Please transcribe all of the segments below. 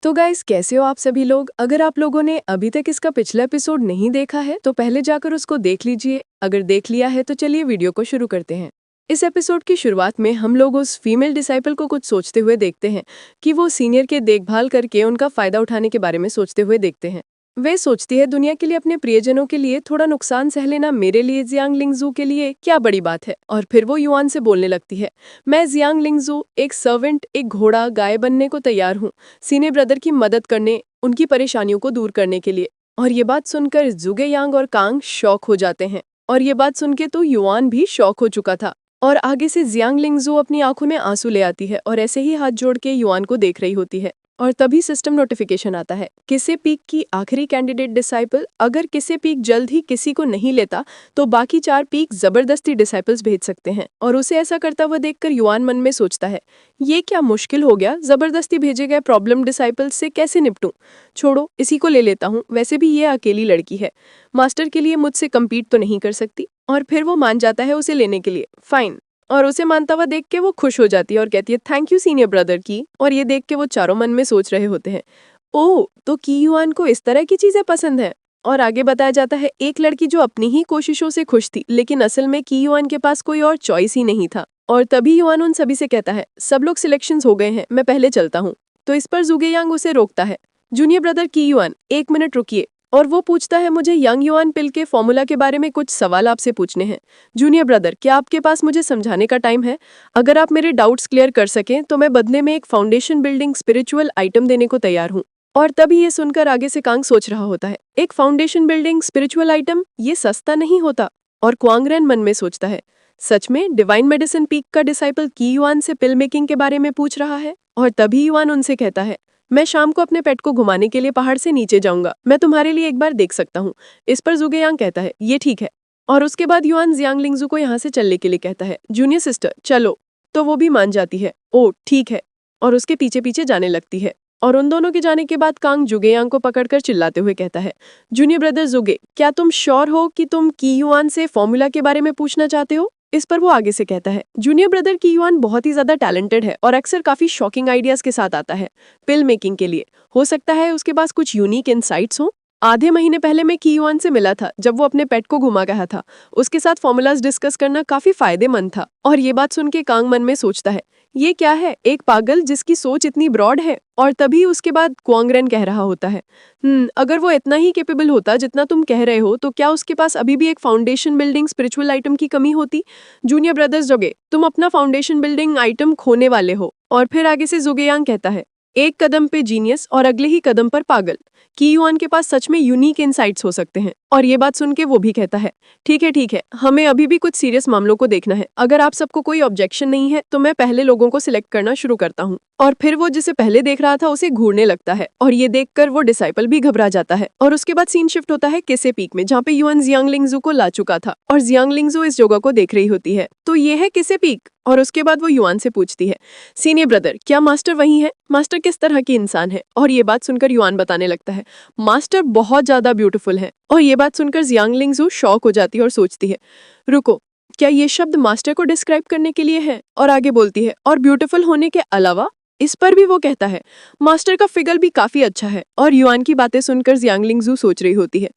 तो गाइस, कैसे हो आप सभी लोग। अगर आप लोगों ने अभी तक इसका पिछला एपिसोड नहीं देखा है तो पहले जाकर उसको देख लीजिए। अगर देख लिया है तो चलिए वीडियो को शुरू करते हैं। इस एपिसोड की शुरुआत में हम लोग उस फीमेल डिसाइपल को कुछ सोचते हुए देखते हैं कि वो सीनियर के देखभाल करके उनका फायदा उठाने के बारे में सोचते हुए देखते हैं। वे सोचती है दुनिया के लिए अपने प्रियजनों के लिए थोड़ा नुकसान सह लेना मेरे लिए जियांग लिंगजू के लिए क्या बड़ी बात है। और फिर वो युआन से बोलने लगती है, मैं जियांग लिंगजू एक सर्वेंट, एक घोड़ा, गाय बनने को तैयार हूँ, सीनियर ब्रदर की मदद करने, उनकी परेशानियों को दूर करने के लिए। और ये बात सुनकर जुगे यांग और कांग शॉक हो जाते हैं। और ये बात सुन के तो युआन भी शॉक हो चुका था। और आगे से जियांग लिंगजू अपनी आंखों में आंसू ले आती है और ऐसे ही हाथ जोड़ के युआन को देख रही होती है। और तभी सिस्टम नोटिफिकेशन आता है, किसे पीक की आखिरी कैंडिडेट डिसाइपल। अगर किसे पीक जल्द ही किसी को नहीं लेता तो बाकी 4 पीक जबरदस्ती डिसाइपल्स भेज सकते हैं। और उसे ऐसा करता हुआ देखकर युआन मन में सोचता है, ये क्या मुश्किल हो गया, जबरदस्ती भेजे गए प्रॉब्लम डिसाइपल्स से कैसे निपटूं। छोड़ो, इसी को ले लेता हूँ, वैसे भी ये अकेली लड़की है, मास्टर के लिए मुझसे कम्पीट तो नहीं कर सकती। और फिर वो मान जाता है उसे लेने के लिए। फाइन। और उसे मानता हुआ देख के वो खुश हो जाती है और कहती है थैंक यू सीनियर ब्रदर की। और ये देख के वो चारों मन में सोच रहे होते हैं, ओह तो की युआन को इस तरह की चीजें पसंद है। और आगे बताया जाता है, एक लड़की जो अपनी ही कोशिशों से खुश थी लेकिन असल में की युआन के पास कोई और चॉइस ही नहीं था। और तभी युआन उन सभी से कहता है, सब लोग सिलेक्शंस हो गए हैं, मैं पहले चलता हूँ। तो इस पर जुगे यांग उसे रोकता है, जूनियर ब्रदर की युआन, 1 मिनट रुकिए। और वो पूछता है, मुझे यंग युआन पिल के फॉर्मूला के बारे में कुछ सवाल आपसे पूछने हैं। जूनियर ब्रदर, क्या आपके पास मुझे समझाने का टाइम है? अगर आप मेरे डाउट्स क्लियर कर सकें तो मैं बदले में एक फाउंडेशन बिल्डिंग स्पिरिचुअल आइटम देने को तैयार हूँ। और तभी ये सुनकर आगे से कांग सोच रहा होता है, एक फाउंडेशन बिल्डिंग स्पिरिचुअल आइटम, ये सस्ता नहीं होता। और क्वांगरेन मन में सोचता है, सच में डिवाइन मेडिसिन पीक का डिसाइपल की युआन से पिल मेकिंग के बारे में पूछ रहा है। और तभी युआन उनसे कहता है, मैं शाम को अपने पेट को घुमाने के लिए पहाड़ से नीचे जाऊंगा, मैं तुम्हारे लिए एक बार देख सकता हूँ। इस पर जुगे यांग कहता है, ये ठीक है। और उसके बाद युआन जियांग लिंगजू को यहाँ से चलने के लिए कहता है, जूनियर सिस्टर चलो। तो वो भी मान जाती है, ओ ठीक है। और उसके पीछे पीछे जाने लगती है। और उन दोनों के जाने के बाद कांग जुगे यांग को पकड़कर चिल्लाते हुए कहता है, जूनियर ब्रदर जुगे, क्या तुम श्योर हो कि तुम की युआन से फॉर्मूला के बारे में पूछना चाहते हो? इस पर वो आगे से कहता है, जूनियर ब्रदर की युआन बहुत ही ज्यादा टैलेंटेड है और अक्सर काफी शॉकिंग आइडियाज के साथ आता है पिल मेकिंग के लिए। हो सकता है उसके पास कुछ यूनिक इनसाइट्स हो। आधे महीने पहले मैं की युआन से मिला था जब वो अपने पेट को घुमा गया था। उसके साथ फॉर्मूलाज डिस्कस करना काफी फायदेमंद था। और ये बात सुन के कांग मन में सोचता है, ये क्या है, एक पागल जिसकी सोच इतनी ब्रॉड है। और तभी उसके बाद क्वांगरेन कह रहा होता है, अगर वो इतना ही कैपेबल होता जितना तुम कह रहे हो तो क्या उसके पास अभी भी एक फाउंडेशन बिल्डिंग स्पिरिचुअल आइटम की कमी होती? जूनियर ब्रदर्स जोगे, तुम अपना फाउंडेशन बिल्डिंग आइटम खोने वाले हो। और फिर आगे से जुगेयांग कहता है, एक कदम पे जीनियस और अगले ही कदम पर पागल, की युआन के पास सच में यूनिक इनसाइट्स हो सकते हैं। और ये बात सुन के वो भी कहता है, ठीक है, हमें अभी भी कुछ सीरियस मामलों को देखना है। अगर आप सबको कोई ऑब्जेक्शन नहीं है तो मैं पहले लोगों को सिलेक्ट करना शुरू करता हूँ। और फिर वो जिसे पहले देख रहा था उसे घूरने लगता है और ये देखकर वो डिसाइपल भी घबरा जाता है। और उसके बाद सीन शिफ्ट होता है किसे पीक में, जहाँ पे युआन जियांग लिंगजू को ला चुका था और जियांग लिंगजू इस जगह को देख रही होती है। तो ये है किसे पीक। और उसके बाद वो युआन से पूछती है, सीनियर ब्रदर, क्या मास्टर वही है? मास्टर किस तरह की इंसान है? और ये बात सुनकर युआन बताने लगता है, मास्टर बहुत ज्यादा ब्यूटीफुल है। और ये बात सुनकर जियांग लिंगजू शॉक हो जाती है और सोचती है, रुको, क्या ये शब्द मास्टर को डिस्क्राइब करने के लिए है? और आगे बोलती है, और ब्यूटीफुल होने के अलावा? इस पर भी वो कहता है, मास्टर का फिगर भी काफी अच्छा है। और युआन की बातें सुनकर जियांग लिंगजू सोच रही होती है,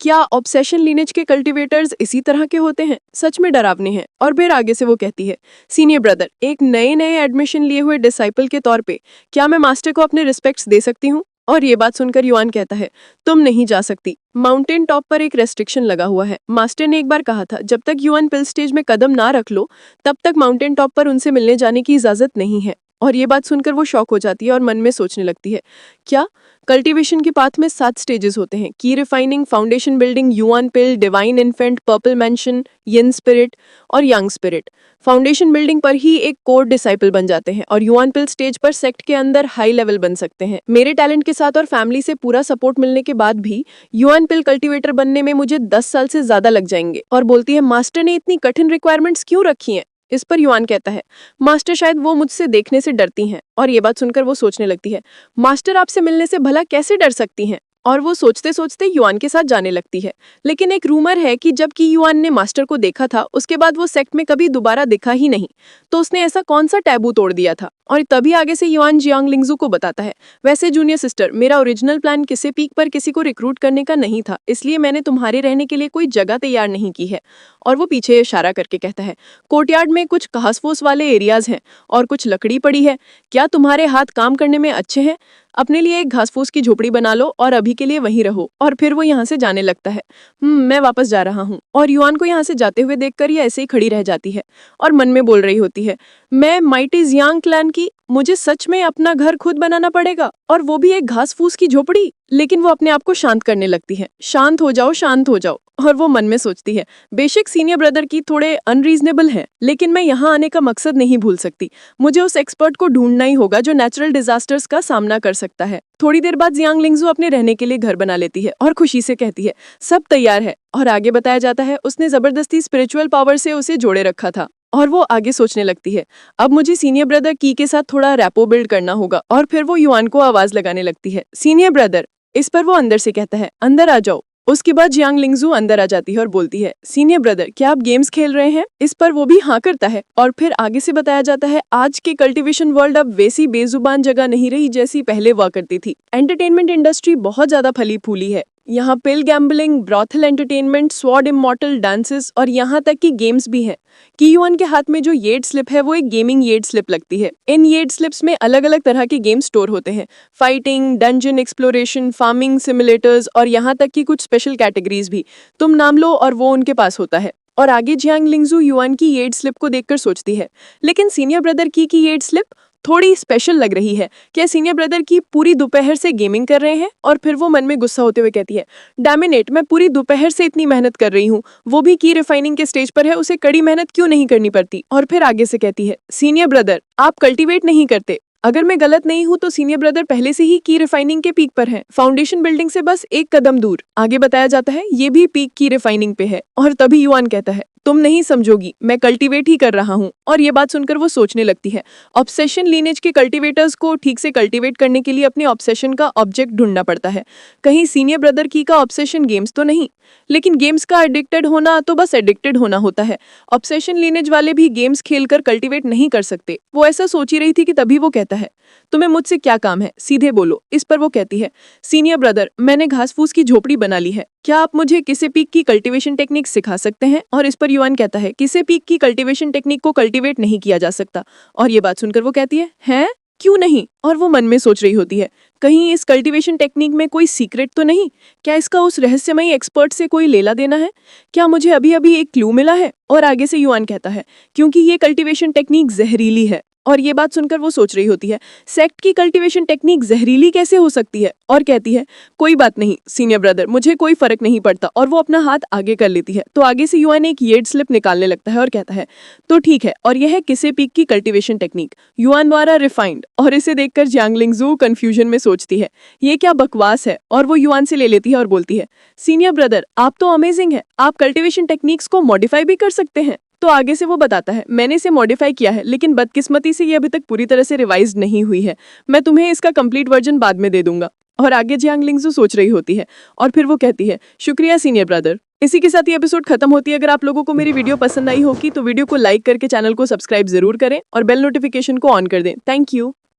क्या ऑब्सेशन लीनेज के कल्टीवेटर्स इसी तरह के होते हैं? सच में डरावने हैं। और फिर आगे से वो कहती है, सीनियर ब्रदर, एक नए एडमिशन लिए हुए डिसाइपल के तौर पे क्या मैं मास्टर को अपने रिस्पेक्ट्स दे सकती हूँ? और ये बात सुनकर युआन कहता है, तुम नहीं जा सकती, माउंटेन टॉप पर एक रेस्ट्रिक्शन लगा हुआ है। मास्टर ने एक बार कहा था, जब तक युआन पिल स्टेज में कदम ना रख लो तब तक माउंटेन टॉप पर उनसे मिलने जाने की इजाजत नहीं है। और ये बात सुनकर वो शॉक हो जाती है और मन में सोचने लगती है, क्या कल्टीवेशन के पाथ में 7 स्टेजेस होते हैं? की रिफाइनिंग, फाउंडेशन बिल्डिंग, युआन पिल, डिवाइन इन्फेंट, पर्पल मैंशन, यिन स्पिरिट और यंग स्पिरिट। फाउंडेशन बिल्डिंग पर ही एक कोर डिसाइपल बन जाते हैं और युआन पिल स्टेज पर सेक्ट के अंदर हाई लेवल बन सकते हैं। मेरे टैलेंट के साथ और फैमिली से पूरा सपोर्ट मिलने के बाद भी युआन पिल कल्टीवेटर बनने में मुझे 10 साल से ज्यादा लग जाएंगे। और बोलती है, मास्टर ने इतनी कठिन रिक्वायरमेंट्स क्यों रखी हैं? इस पर युआन कहता है, मास्टर शायद वो मुझसे देखने से डरती हैं। और ये बात सुनकर वो सोचने लगती है, मास्टर आपसे मिलने से भला कैसे डर सकती हैं? और वो सोचते सोचते युआन के साथ जाने लगती है। लेकिन एक रूमर है कि जब की युआन ने मास्टर को देखा था उसके बाद वो सेक्ट में कभी दोबारा दिखा ही नहीं। तो उसने ऐसा कौन सा टैबू तोड़ दिया था? और तभी आगे से युआन जियांग लिंगजू को बताता है, वैसे जूनियर सिस्टर, मेरा ओरिजिनल प्लान किसी पीक पर किसी को रिक्रूट करने का नहीं था, इसलिए मैंने तुम्हारे रहने के लिए कोई जगह तैयार नहीं की है। और वो पीछे इशारा करके कहता है, कोर्टयार्ड में कुछ घास फूस वाले एरियाज हैं और कुछ लकड़ी पड़ी है, क्या तुम्हारे हाथ काम करने में अच्छे हैं? अपने लिए एक घास फूस की झोपड़ी बना लो और अभी के लिए वहीं रहो। और फिर वो यहाँ से जाने लगता है। मैं वापस जा रहा हूँ। और युआन को यहाँ से जाते हुए देखकर ये ऐसे ही खड़ी रह जाती है और मन में बोल रही होती है, मैं माइटी जियांग क्लैन की, मुझे सच में अपना घर खुद बनाना पड़ेगा, और वो भी एक घास फूस की झोपड़ी। लेकिन वो अपने आप को शांत करने लगती है, शांत हो जाओ, शांत हो जाओ। और वो मन में सोचती है, बेशक सीनियर ब्रदर की थोड़े अनरीजनेबल हैं, लेकिन मैं यहाँ आने का मकसद नहीं भूल सकती। मुझे उस एक्सपर्ट को ढूंढना ही होगा जो नेचुरल डिजास्टर्स का सामना कर सकता है। थोड़ी देर बाद जियांग लिंगजू अपने रहने के लिए घर बना लेती है और खुशी से कहती है, सब तैयार है। और आगे बताया जाता है, उसने जबरदस्ती स्पिरिचुअल पावर से उसे जोड़े रखा था। और वो आगे सोचने लगती है, अब मुझे सीनियर ब्रदर की के साथ थोड़ा रैपो बिल्ड करना होगा। और फिर वो युआन को आवाज लगाने लगती है, सीनियर ब्रदर। इस पर वो अंदर से कहता है, अंदर आ जाओ। उसके बाद जियांग लिंगजू अंदर आ जाती है और बोलती है, सीनियर ब्रदर, क्या आप गेम्स खेल रहे हैं? इस पर वो भी हाँ करता है। और फिर आगे से बताया जाता है, आज के कल्टीवेशन वर्ल्ड अब वैसी बेजुबान जगह नहीं रही जैसी पहले हुआ करती थी। एंटरटेनमेंट इंडस्ट्री बहुत ज्यादा फली फूली है। यहाँ पिल gambling, brothel entertainment, sword immortal dances और यहाँ तक कि गेम्स भी हैं। की युआन के हाथ में जो येड स्लिप है वो एक गेमिंग येड स्लिप लगती है। इन येड स्लिप्स में अलग अलग तरह के गेम स्टोर होते हैं, fighting, dungeon exploration, farming simulators और यहाँ तक कि कुछ स्पेशल कैटेगरीज भी। तुम नाम लो और वो उनके पास होता है। और आगे जियांग लिंगजू युआन की येड स्लिप को देखकर सोचती है, लेकिन सीनियर ब्रदर की येड स्लिप थोड़ी स्पेशल लग रही है। क्या सीनियर ब्रदर की पूरी दोपहर से गेमिंग कर रहे हैं? और फिर वो मन में गुस्सा होते हुए कहती है, डैमिनेट, मैं पूरी दोपहर से इतनी मेहनत कर रही हूँ, वो भी की रिफाइनिंग के स्टेज पर है, उसे कड़ी मेहनत क्यों नहीं करनी पड़ती? और फिर आगे से कहती है, सीनियर ब्रदर, आप कल्टीवेट नहीं करते। अगर मैं गलत नहीं हूं तो सीनियर ब्रदर पहले से ही की रिफाइनिंग के पीक पर हैं, फाउंडेशन बिल्डिंग से बस एक कदम दूर। आगे बताया जाता है, ये भी पीक की रिफाइनिंग पे है। और तभी युआन कहता है, तुम नहीं समझोगी, मैं कल्टीवेट ही कर रहा हूँ। और ये बात सुनकर वो सोचने लगती है, ऑब्सेशन लीनेज के कल्टीवेटर्स को ठीक से कल्टीवेट करने के लिए अपने ऑब्सेशन का ऑब्जेक्ट ढूंढना पड़ता है। कहीं सीनियर ब्रदर की का ऑब्सेशन गेम्स तो नहीं? लेकिन गेम्स का एडिक्टेड होना तो बस एडिक्टेड होना होता है। ऑब्सेशन लीनेज वाले भी गेम्स खेलकर कल्टीवेट नहीं कर सकते। वो ऐसा सोच ही रही थी कि तभी वो कहता है, तुम्हें मुझसे क्या काम है, सीधे बोलो। इस पर वो कहती है, सीनियर ब्रदर, मैंने घास फूस की झोपड़ी बना ली है, क्या आप मुझे किसी पीक की कल्टीवेशन टेक्निक सिखा सकते हैं? और इस पर युआन कहता है, किसी पीक की कल्टीवेशन टेक्निक को कल्टीवेट नहीं किया जा सकता। और ये बात सुनकर वो कहती है, हैं? क्यों नहीं? और वो मन में सोच रही होती है, कहीं इस कल्टीवेशन टेक्निक में कोई सीक्रेट तो नहीं? क्या इसका उस रहस्यमयी एक्सपर्ट से कोई लेला देना है? क्या मुझे अभी अभी एक क्लू मिला है? और आगे से युआन कहता है, क्योंकि ये कल्टीवेशन टेक्निक जहरीली है। और ये बात सुनकर वो सोच रही होती है, सेक्ट की कल्टीवेशन टेक्निक जहरीली कैसे हो सकती है? और कहती है, कोई बात नहीं सीनियर ब्रदर, मुझे कोई फर्क नहीं पड़ता। और वो अपना हाथ आगे कर लेती है। तो आगे से युआन एक येड स्लिप निकालने लगता है और कहता है, तो ठीक है, और यह है किसी पीक की कल्टीवेशन टेक्निक, युआन द्वारा रिफाइंड। और इसे देखकर जियांग लिंगजू कंफ्यूजन में सोचती है, ये क्या बकवास है? और वो युआन से ले लेती है और बोलती है, सीनियर ब्रदर, आप तो अमेजिंग है, आप कल्टीवेशन टेक्निक्स को मॉडिफाई भी कर सकते हैं। तो आगे से वो बताता है, मैंने इसे मॉडिफाई किया है, लेकिन बदकिस्मती से ये अभी तक पूरी तरह से रिवाइज नहीं हुई है। मैं तुम्हें इसका कंप्लीट वर्जन बाद में दे दूंगा। और आगे जियांग लिंगजू सोच रही होती है और फिर वो कहती है, शुक्रिया सीनियर ब्रदर। इसी के साथ ये एपिसोड खत्म होती है। अगर आप लोगों को मेरी वीडियो पसंद आई होगी तो वीडियो को लाइक करके चैनल को सब्सक्राइब जरूर करें और बेल नोटिफिकेशन को ऑन कर दें। Thank you.